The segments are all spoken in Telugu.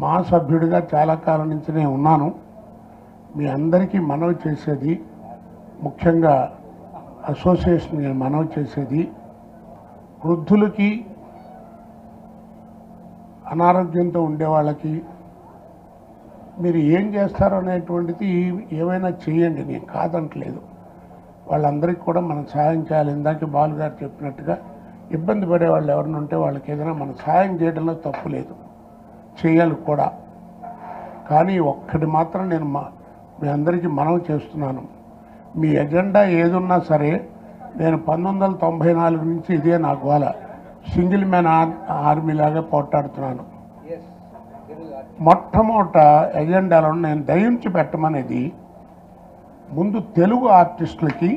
మా సభ్యుడిగా చాలా కాలం నుంచి నేను ఉన్నాను. మీ అందరికీ మనవి చేసేది, ముఖ్యంగా అసోసియేషన్ మనవి చేసేది, వృద్ధులకి, అనారోగ్యంతో ఉండే వాళ్ళకి మీరు ఏం చేస్తారో అనేటువంటిది ఏమైనా చేయండి, నేను కాదంటలేదు. వాళ్ళందరికీ కూడా మనం సహాయం చేయాలి. ఇందాక బాలు గారు చెప్పినట్టుగా ఇబ్బంది పడే వాళ్ళు ఎవరిని ఉంటే వాళ్ళకి ఏదైనా మనం సహాయం చేయడంలో తప్పు లేదు, చేయాలి కూడా. కానీ ఒక్కటి మాత్రం నేను మీ అందరికీ మనవి చేస్తున్నాను, మీ ఎజెండా ఏదున్నా సరే, నేను 1994 నుంచి ఇదే నా గోల, సింగిల్ మ్యాన్ ఆర్మీ లాగా పోట్లాడుతున్నాను. మొట్టమొదట ఎజెండాలో నేను దయించి పెట్టమనేది ముందు తెలుగు ఆర్టిస్టులకి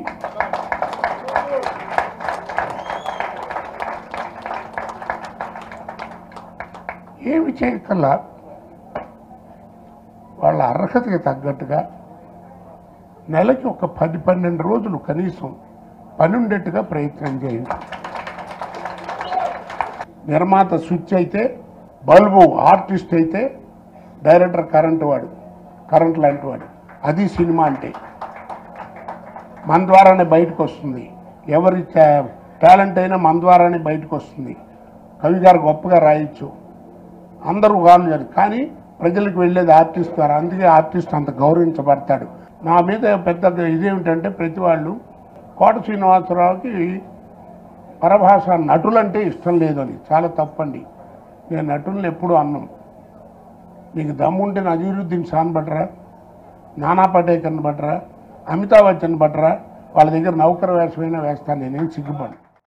ఏమి చేయకల్లా వాళ్ళ అర్హతకి తగ్గట్టుగా నెలకి ఒక 10-12 రోజులు కనీసం పని ఉండేట్టుగా ప్రయత్నం చేయండి. నిర్మాత స్విచ్ అయితే, బల్బు ఆర్టిస్ట్ అయితే, డైరెక్టర్ కరెంట్ లాంటి వాడు. అది సినిమా అంటే మన ద్వారానే బయటకు వస్తుంది. ఎవరి టాలెంట్ అయినా మన ద్వారానే బయటకు వస్తుంది. కవి గారు గొప్పగా రాయొచ్చు, అందరూ కాదు, కానీ ప్రజలకు వెళ్ళేది ఆర్టిస్ట్ ద్వారా. అందుకే ఆర్టిస్ట్ అంత గౌరవించబడతాడు. నా మీద పెద్ద ఇదేమిటంటే, ప్రతి వాళ్ళు కోట శ్రీనివాసరావుకి పరభాష నటులంటే ఇష్టం లేదని. చాలా తప్పండి. నేను నటులను ఎప్పుడూ అన్నాం. నీకు దమ్ముంటే నజీరుద్దీన్ ఖాన్ బట్రా, నానా పటేకర్ని బట్రా, అమితాబ్ బచ్చన్ బట్రా, వాళ్ళ దగ్గర నౌకర్ వేషమైనా వేస్తాను, నేనేం సిగ్గుపడను.